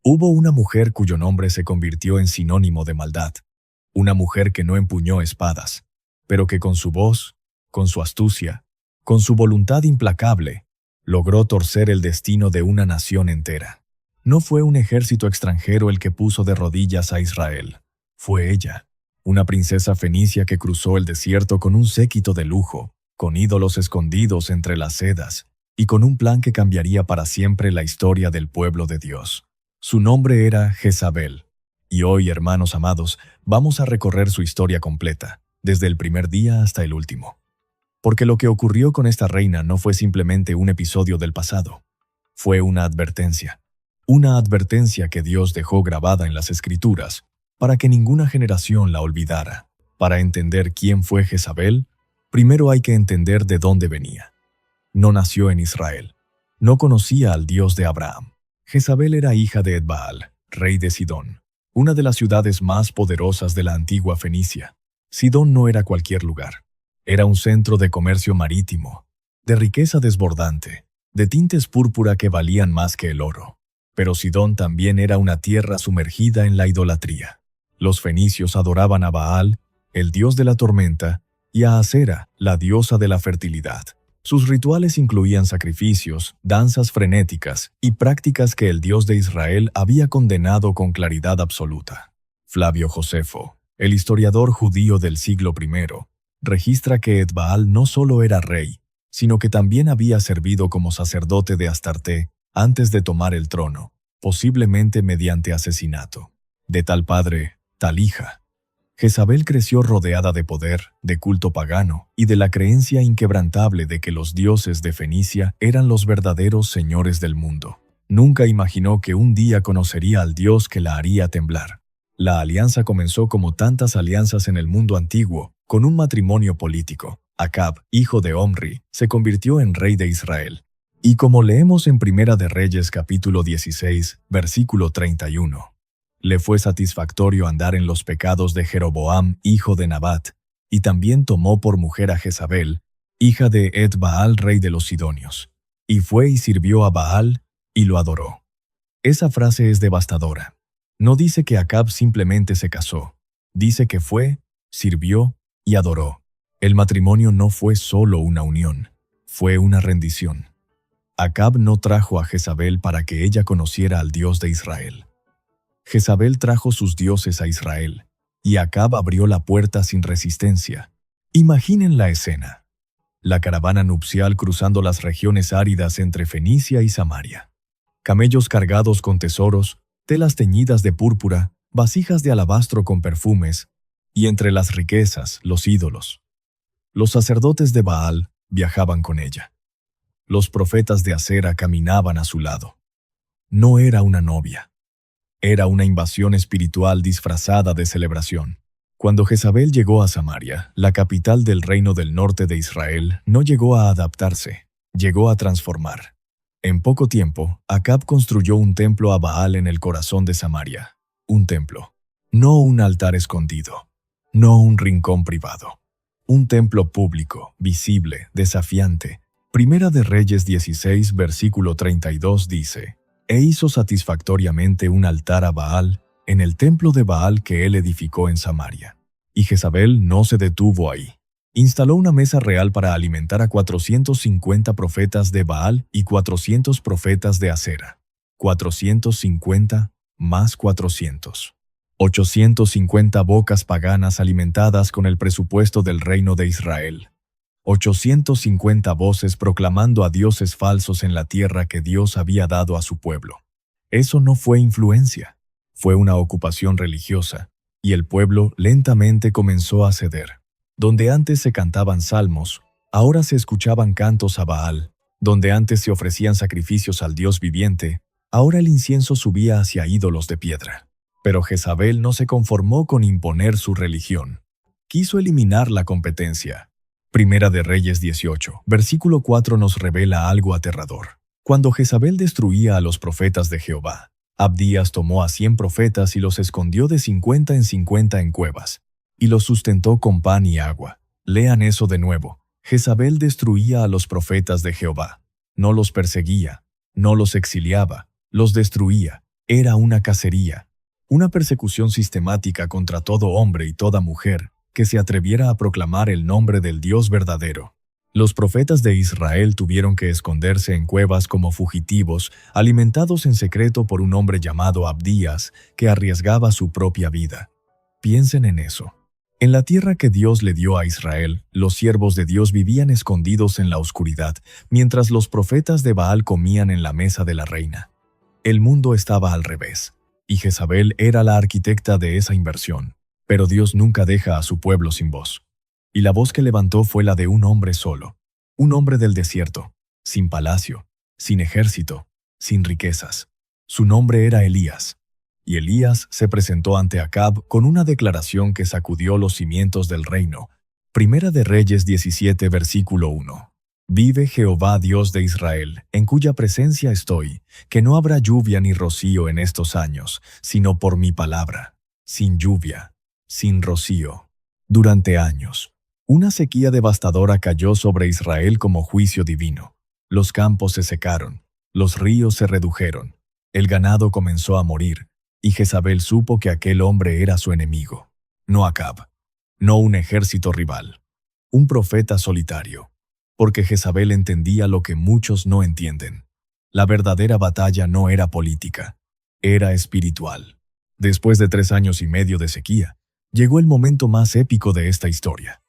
Hubo una mujer cuyo nombre se convirtió en sinónimo de maldad, una mujer que no empuñó espadas, pero que con su voz, con su astucia, con su voluntad implacable, logró torcer el destino de una nación entera. No fue un ejército extranjero el que puso de rodillas a Israel, fue ella, una princesa fenicia que cruzó el desierto con un séquito de lujo, con ídolos escondidos entre las sedas, y con un plan que cambiaría para siempre la historia del pueblo de Dios. Su nombre era Jezabel, y hoy, hermanos amados, vamos a recorrer su historia completa, desde el primer día hasta el último. Porque lo que ocurrió con esta reina no fue simplemente un episodio del pasado, fue una advertencia que Dios dejó grabada en las Escrituras para que ninguna generación la olvidara. Para entender quién fue Jezabel, primero hay que entender de dónde venía. No nació en Israel, no conocía al Dios de Abraham. Jezabel era hija de Etbaal, rey de Sidón, una de las ciudades más poderosas de la antigua Fenicia. Sidón no era cualquier lugar. Era un centro de comercio marítimo, de riqueza desbordante, de tintes púrpura que valían más que el oro. Pero Sidón también era una tierra sumergida en la idolatría. Los fenicios adoraban a Baal, el dios de la tormenta, y a Asera, la diosa de la fertilidad. Sus rituales incluían sacrificios, danzas frenéticas y prácticas que el Dios de Israel había condenado con claridad absoluta. Flavio Josefo, el historiador judío del siglo I, registra que Etbaal no solo era rey, sino que también había servido como sacerdote de Astarté antes de tomar el trono, posiblemente mediante asesinato. De tal padre, tal hija. Jezabel creció rodeada de poder, de culto pagano y de la creencia inquebrantable de que los dioses de Fenicia eran los verdaderos señores del mundo. Nunca imaginó que un día conocería al Dios que la haría temblar. La alianza comenzó como tantas alianzas en el mundo antiguo, con un matrimonio político. Acab, hijo de Omri, se convirtió en rey de Israel. Y como leemos en Primera de Reyes capítulo 16, versículo 31, le fue satisfactorio andar en los pecados de Jeroboam, hijo de Nabat, y también tomó por mujer a Jezabel, hija de Etbaal, rey de los Sidonios. Y fue y sirvió a Baal, y lo adoró. Esa frase es devastadora. No dice que Acab simplemente se casó. Dice que fue, sirvió y adoró. El matrimonio no fue solo una unión, fue una rendición. Acab no trajo a Jezabel para que ella conociera al Dios de Israel. Jezabel trajo sus dioses a Israel, y Acab abrió la puerta sin resistencia. Imaginen la escena. La caravana nupcial cruzando las regiones áridas entre Fenicia y Samaria. Camellos cargados con tesoros, telas teñidas de púrpura, vasijas de alabastro con perfumes, y entre las riquezas, los ídolos. Los sacerdotes de Baal viajaban con ella. Los profetas de Asera caminaban a su lado. No era una novia. Era una invasión espiritual disfrazada de celebración. Cuando Jezabel llegó a Samaria, la capital del reino del norte de Israel, no llegó a adaptarse, llegó a transformar. En poco tiempo, Acab construyó un templo a Baal en el corazón de Samaria. Un templo, no un altar escondido, no un rincón privado. Un templo público, visible, desafiante. Primera de Reyes 16, versículo 32 dice: «E hizo satisfactoriamente un altar a Baal en el templo de Baal que él edificó en Samaria». Y Jezabel no se detuvo ahí. Instaló una mesa real para alimentar a 450 profetas de Baal y 400 profetas de Asera. 450 más 400. 850 bocas paganas alimentadas con el presupuesto del reino de Israel. 850 voces proclamando a dioses falsos en la tierra que Dios había dado a su pueblo. Eso no fue influencia, fue una ocupación religiosa, y el pueblo lentamente comenzó a ceder. Donde antes se cantaban salmos, ahora se escuchaban cantos a Baal. Donde antes se ofrecían sacrificios al Dios viviente, ahora el incienso subía hacia ídolos de piedra. Pero Jezabel no se conformó con imponer su religión. Quiso eliminar la competencia. Primera de Reyes 18, versículo 4 nos revela algo aterrador. Cuando Jezabel destruía a los profetas de Jehová, Abdías tomó a 100 profetas y los escondió de 50 en 50 en cuevas, y los sustentó con pan y agua. Lean eso de nuevo. Jezabel destruía a los profetas de Jehová. No los perseguía, no los exiliaba, los destruía. Era una cacería, una persecución sistemática contra todo hombre y toda mujer que se atreviera a proclamar el nombre del Dios verdadero. Los profetas de Israel tuvieron que esconderse en cuevas como fugitivos, alimentados en secreto por un hombre llamado Abdías, que arriesgaba su propia vida. Piensen en eso. En la tierra que Dios le dio a Israel, los siervos de Dios vivían escondidos en la oscuridad, mientras los profetas de Baal comían en la mesa de la reina. El mundo estaba al revés, y Jezabel era la arquitecta de esa inversión. Pero Dios nunca deja a su pueblo sin voz. Y la voz que levantó fue la de un hombre solo, un hombre del desierto, sin palacio, sin ejército, sin riquezas. Su nombre era Elías. Y Elías se presentó ante Acab con una declaración que sacudió los cimientos del reino. Primera de Reyes 17, versículo 1. Vive Jehová Dios de Israel, en cuya presencia estoy, que no habrá lluvia ni rocío en estos años, sino por mi palabra, sin lluvia, sin rocío, durante años. Una sequía devastadora cayó sobre Israel como juicio divino. Los campos se secaron, los ríos se redujeron, el ganado comenzó a morir, y Jezabel supo que aquel hombre era su enemigo. No Acab, no un ejército rival, un profeta solitario. Porque Jezabel entendía lo que muchos no entienden. La verdadera batalla no era política, era espiritual. Después de 3 años y medio de sequía, llegó el momento más épico de esta historia.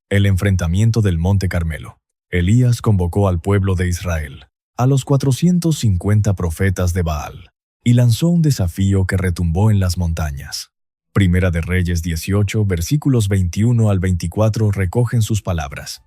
El enfrentamiento del Monte Carmelo. Elías convocó al pueblo de Israel, a los 450 profetas de Baal, y lanzó un desafío que retumbó en las montañas. Primera de Reyes 18, versículos 21 al 24 recogen sus palabras.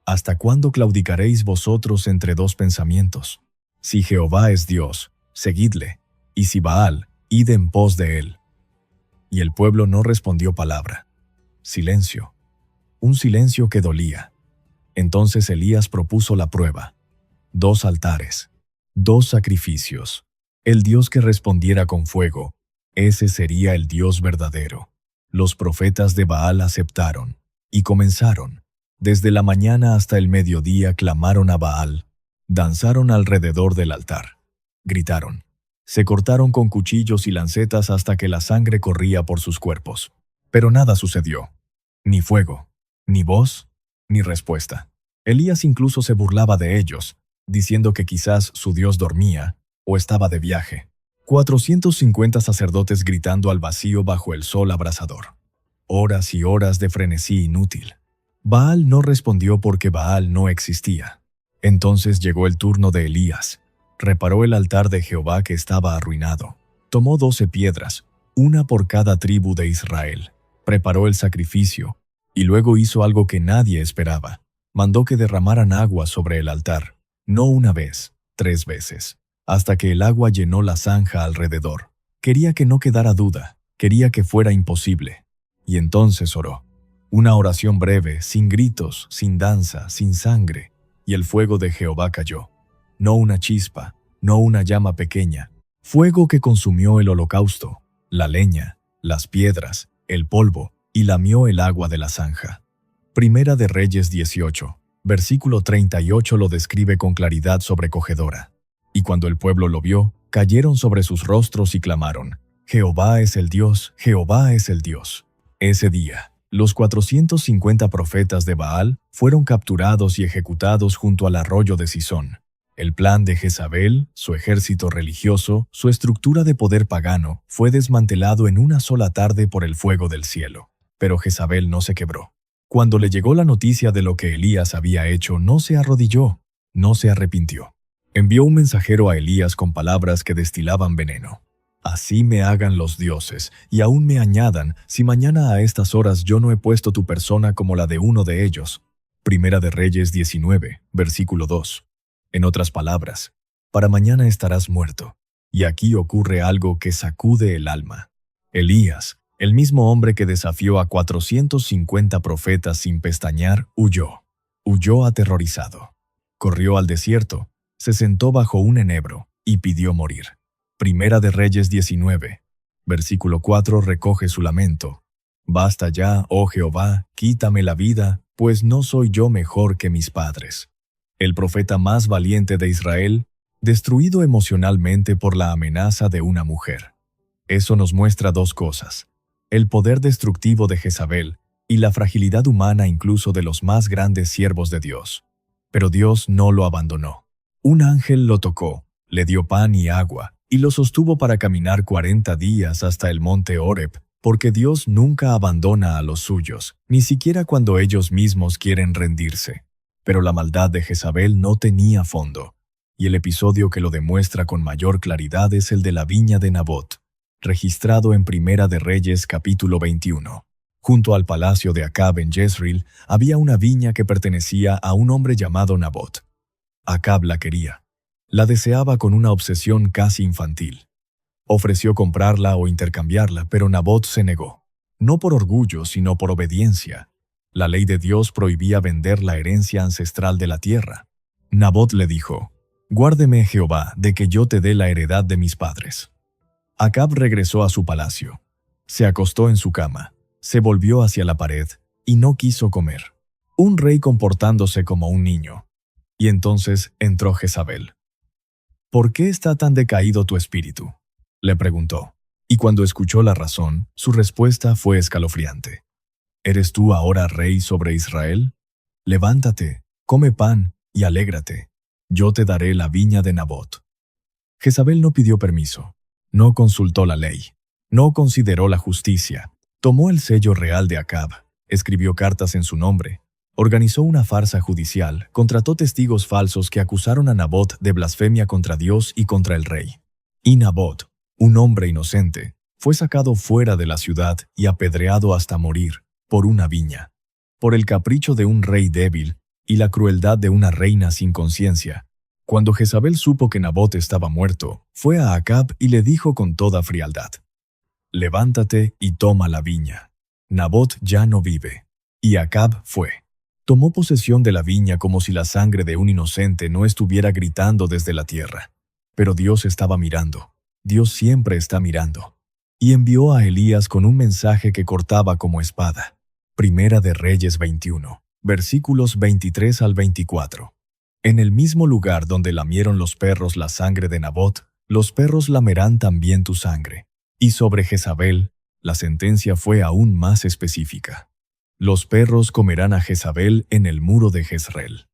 ¿Hasta cuándo claudicaréis vosotros entre dos pensamientos? Si Jehová es Dios, seguidle, y si Baal, id en pos de él. Y el pueblo no respondió palabra. Silencio. Un silencio que dolía. Entonces Elías propuso la prueba. 2 altares, 2 sacrificios. El Dios que respondiera con fuego, ese sería el Dios verdadero. Los profetas de Baal aceptaron, y comenzaron. Desde la mañana hasta el mediodía clamaron a Baal, danzaron alrededor del altar, gritaron, se cortaron con cuchillos y lancetas hasta que la sangre corría por sus cuerpos. Pero nada sucedió, ni fuego, ni voz, ni respuesta. Elías incluso se burlaba de ellos, diciendo que quizás su Dios dormía o estaba de viaje. 450 sacerdotes gritando al vacío bajo el sol abrasador. Horas y horas de frenesí inútil. Baal no respondió porque Baal no existía. Entonces llegó el turno de Elías. Reparó el altar de Jehová que estaba arruinado. Tomó 12 piedras, una por cada tribu de Israel. Preparó el sacrificio, y luego hizo algo que nadie esperaba. Mandó que derramaran agua sobre el altar, no una vez, 3 veces, hasta que el agua llenó la zanja alrededor. Quería que no quedara duda, quería que fuera imposible. Y entonces oró. Una oración breve, sin gritos, sin danza, sin sangre, y el fuego de Jehová cayó. No una chispa, no una llama pequeña, fuego que consumió el holocausto, la leña, las piedras, el polvo, y lamió el agua de la zanja. Primera de Reyes 18, versículo 38 lo describe con claridad sobrecogedora. Y cuando el pueblo lo vio, cayeron sobre sus rostros y clamaron, Jehová es el Dios, Jehová es el Dios. Ese día, los 450 profetas de Baal fueron capturados y ejecutados junto al arroyo de Cisón. El plan de Jezabel, su ejército religioso, su estructura de poder pagano, fue desmantelado en una sola tarde por el fuego del cielo. Pero Jezabel no se quebró. Cuando le llegó la noticia de lo que Elías había hecho, no se arrodilló, no se arrepintió. Envió un mensajero a Elías con palabras que destilaban veneno. Así me hagan los dioses, y aún me añadan, si mañana a estas horas yo no he puesto tu persona como la de uno de ellos. Primera de Reyes 19, versículo 2. En otras palabras, para mañana estarás muerto. Y aquí ocurre algo que sacude el alma. Elías, el mismo hombre que desafió a 450 profetas sin pestañear, huyó. Huyó aterrorizado. Corrió al desierto, se sentó bajo un enebro y pidió morir. Primera de Reyes 19, versículo 4 recoge su lamento. Basta ya, oh Jehová, quítame la vida, pues no soy yo mejor que mis padres. El profeta más valiente de Israel destruido emocionalmente por la amenaza de una mujer. Eso nos muestra dos cosas: el poder destructivo de Jezabel y la fragilidad humana incluso de los más grandes siervos de Dios. Pero Dios no lo abandonó. Un ángel lo tocó, le dio pan y agua, y lo sostuvo para caminar 40 días hasta el monte Horeb, porque Dios nunca abandona a los suyos, ni siquiera cuando ellos mismos quieren rendirse. Pero la maldad de Jezabel no tenía fondo, y el episodio que lo demuestra con mayor claridad es el de la viña de Nabot, registrado en Primera de Reyes capítulo 21. Junto al palacio de Acab en Jezreel había una viña que pertenecía a un hombre llamado Nabot. Acab la quería. La deseaba con una obsesión casi infantil. Ofreció comprarla o intercambiarla, pero Nabot se negó. No por orgullo, sino por obediencia. La ley de Dios prohibía vender la herencia ancestral de la tierra. Nabot le dijo: «Guárdeme, Jehová, de que yo te dé la heredad de mis padres». Acab regresó a su palacio. Se acostó en su cama, se volvió hacia la pared y no quiso comer. Un rey comportándose como un niño. Y entonces entró Jezabel. «¿Por qué está tan decaído tu espíritu?», le preguntó. Y cuando escuchó la razón, su respuesta fue escalofriante. «¿Eres tú ahora rey sobre Israel? Levántate, come pan y alégrate. Yo te daré la viña de Nabot». Jezabel no pidió permiso, no consultó la ley, no consideró la justicia. Tomó el sello real de Acab, escribió cartas en su nombre, organizó una farsa judicial, contrató testigos falsos que acusaron a Nabot de blasfemia contra Dios y contra el rey. Y Nabot, un hombre inocente, fue sacado fuera de la ciudad y apedreado hasta morir, por una viña, por el capricho de un rey débil y la crueldad de una reina sin conciencia. Cuando Jezabel supo que Nabot estaba muerto, fue a Acab y le dijo con toda frialdad: «Levántate y toma la viña. Nabot ya no vive». Y Acab fue. Tomó posesión de la viña como si la sangre de un inocente no estuviera gritando desde la tierra. Pero Dios estaba mirando. Dios siempre está mirando. Y envió a Elías con un mensaje que cortaba como espada. Primera de Reyes 21, versículos 23 al 24. En el mismo lugar donde lamieron los perros la sangre de Nabot, los perros lamerán también tu sangre. Y sobre Jezabel, la sentencia fue aún más específica. Los perros comerán a Jezabel en el muro de Jezreel.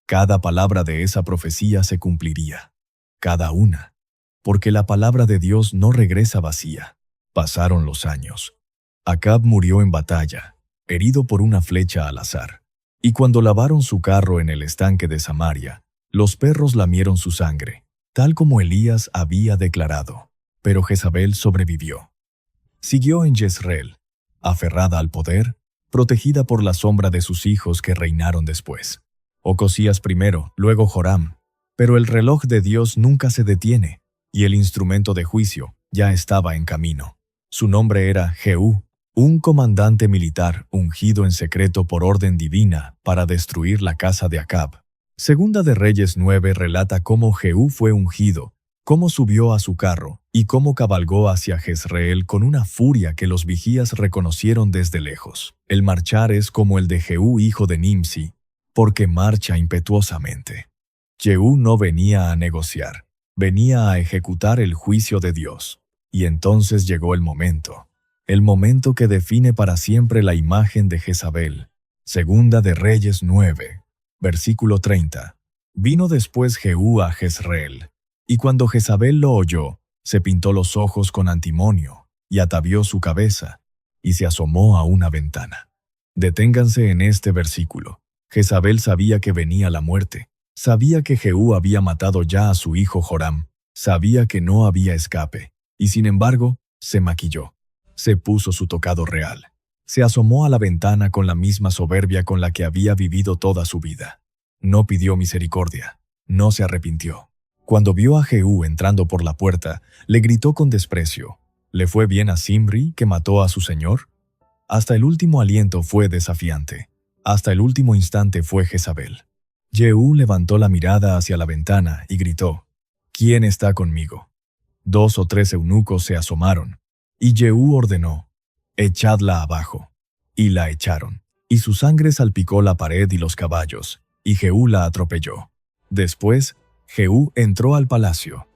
Cada palabra de esa profecía se cumpliría. Cada una. Porque la palabra de Dios no regresa vacía. Pasaron los años. Acab murió en batalla, herido por una flecha al azar. Y cuando lavaron su carro en el estanque de Samaria, los perros lamieron su sangre, tal como Elías había declarado. Pero Jezabel sobrevivió. Siguió en Jezreel, aferrada al poder, protegida por la sombra de sus hijos que reinaron después. Ocosías primero, luego Joram. Pero el reloj de Dios nunca se detiene, y el instrumento de juicio ya estaba en camino. Su nombre era Jehú, un comandante militar ungido en secreto por orden divina para destruir la casa de Acab. Segunda de Reyes 9 relata cómo Jehú fue ungido, cómo subió a su carro y cómo cabalgó hacia Jezreel con una furia que los vigías reconocieron desde lejos. El marchar es como el de Jehú hijo de Nimsi, porque marcha impetuosamente. Jehú no venía a negociar, venía a ejecutar el juicio de Dios. Y entonces llegó el momento que define para siempre la imagen de Jezabel. Segunda de Reyes 9, versículo 30. Vino después Jehú a Jezreel, y cuando Jezabel lo oyó, se pintó los ojos con antimonio, y atavió su cabeza, y se asomó a una ventana. Deténganse en este versículo. Jezabel sabía que venía la muerte, sabía que Jehú había matado ya a su hijo Joram, sabía que no había escape, y sin embargo, se maquilló. Se puso su tocado real. Se asomó a la ventana con la misma soberbia con la que había vivido toda su vida. No pidió misericordia, no se arrepintió. Cuando vio a Jehú entrando por la puerta, le gritó con desprecio: ¿Le fue bien a Zimri, que mató a su señor? Hasta el último aliento fue desafiante. Hasta el último instante fue Jezabel. Jehú levantó la mirada hacia la ventana y gritó: ¿Quién está conmigo? 2 o 3 eunucos se asomaron, y Jehú ordenó: «Echadla abajo». Y la echaron, y su sangre salpicó la pared y los caballos, y Jehú la atropelló. Después, Jehú entró al palacio,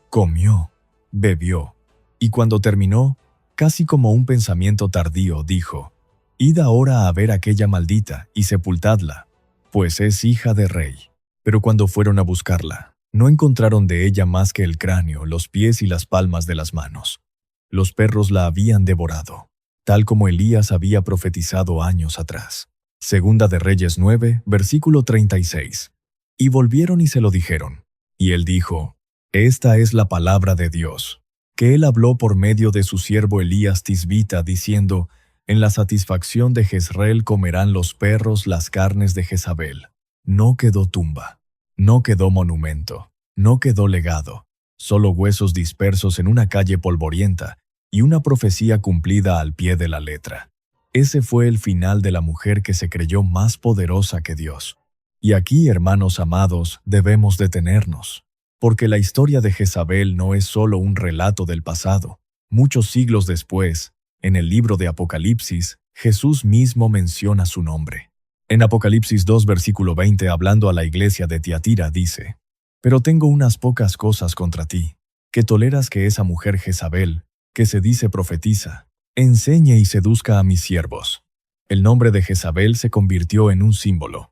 comió, bebió, y cuando terminó, casi como un pensamiento tardío, dijo: «Id ahora a ver a aquella maldita y sepultadla, pues es hija de rey». Pero cuando fueron a buscarla, no encontraron de ella más que el cráneo, los pies y las palmas de las manos. Los perros la habían devorado, tal como Elías había profetizado años atrás. Segunda de Reyes 9, versículo 36. Y volvieron y se lo dijeron. Y él dijo: «Esta es la palabra de Dios, que él habló por medio de su siervo Elías Tisbita, diciendo: en la satisfacción de Jezreel comerán los perros las carnes de Jezabel». No quedó tumba, no quedó monumento, no quedó legado, solo huesos dispersos en una calle polvorienta y una profecía cumplida al pie de la letra. Ese fue el final de la mujer que se creyó más poderosa que Dios. Y aquí, hermanos amados, debemos detenernos, porque la historia de Jezabel no es solo un relato del pasado. Muchos siglos después, en el libro de Apocalipsis, Jesús mismo menciona su nombre. En Apocalipsis 2, versículo 20, hablando a la iglesia de Tiatira, dice: «Pero tengo unas pocas cosas contra ti, que toleras que esa mujer Jezabel, que se dice profetiza, enseñe y seduzca a mis siervos». El nombre de Jezabel se convirtió en un símbolo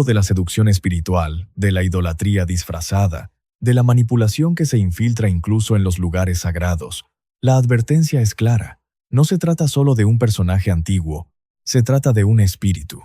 de la seducción espiritual, de la idolatría disfrazada, de la manipulación que se infiltra incluso en los lugares sagrados. La advertencia es clara: no se trata solo de un personaje antiguo, se trata de un espíritu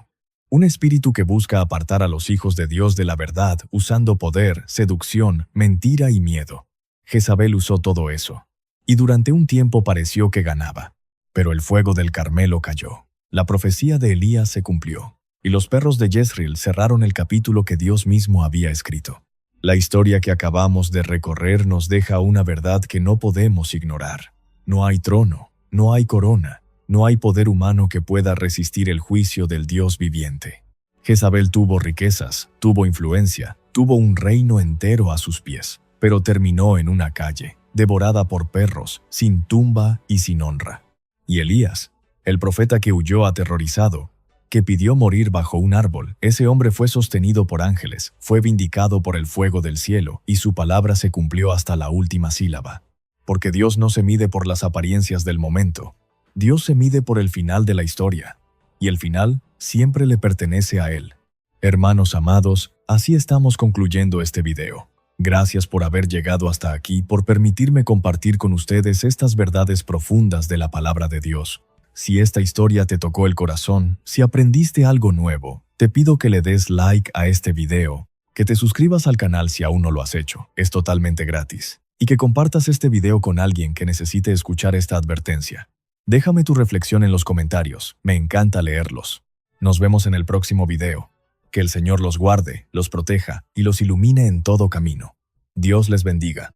que busca apartar a los hijos de Dios de la verdad usando poder, seducción, mentira y miedo. Jezabel usó todo eso, y durante un tiempo pareció que ganaba. Pero el fuego del Carmelo cayó, la profecía de Elías se cumplió, y los perros de Jezreel cerraron el capítulo que Dios mismo había escrito. La historia que acabamos de recorrer nos deja una verdad que no podemos ignorar. No hay trono, no hay corona, no hay poder humano que pueda resistir el juicio del Dios viviente. Jezabel tuvo riquezas, tuvo influencia, tuvo un reino entero a sus pies, pero terminó en una calle, devorada por perros, sin tumba y sin honra. Y Elías, el profeta que huyó aterrorizado, que pidió morir bajo un árbol, ese hombre fue sostenido por ángeles, fue vindicado por el fuego del cielo, y su palabra se cumplió hasta la última sílaba. Porque Dios no se mide por las apariencias del momento, Dios se mide por el final de la historia, y el final siempre le pertenece a Él. Hermanos amados, así estamos concluyendo este video. Gracias por haber llegado hasta aquí, por permitirme compartir con ustedes estas verdades profundas de la palabra de Dios. Si esta historia te tocó el corazón, si aprendiste algo nuevo, te pido que le des like a este video, que te suscribas al canal si aún no lo has hecho, es totalmente gratis, y que compartas este video con alguien que necesite escuchar esta advertencia. Déjame tu reflexión en los comentarios, me encanta leerlos. Nos vemos en el próximo video. Que el Señor los guarde, los proteja y los ilumine en todo camino. Dios les bendiga.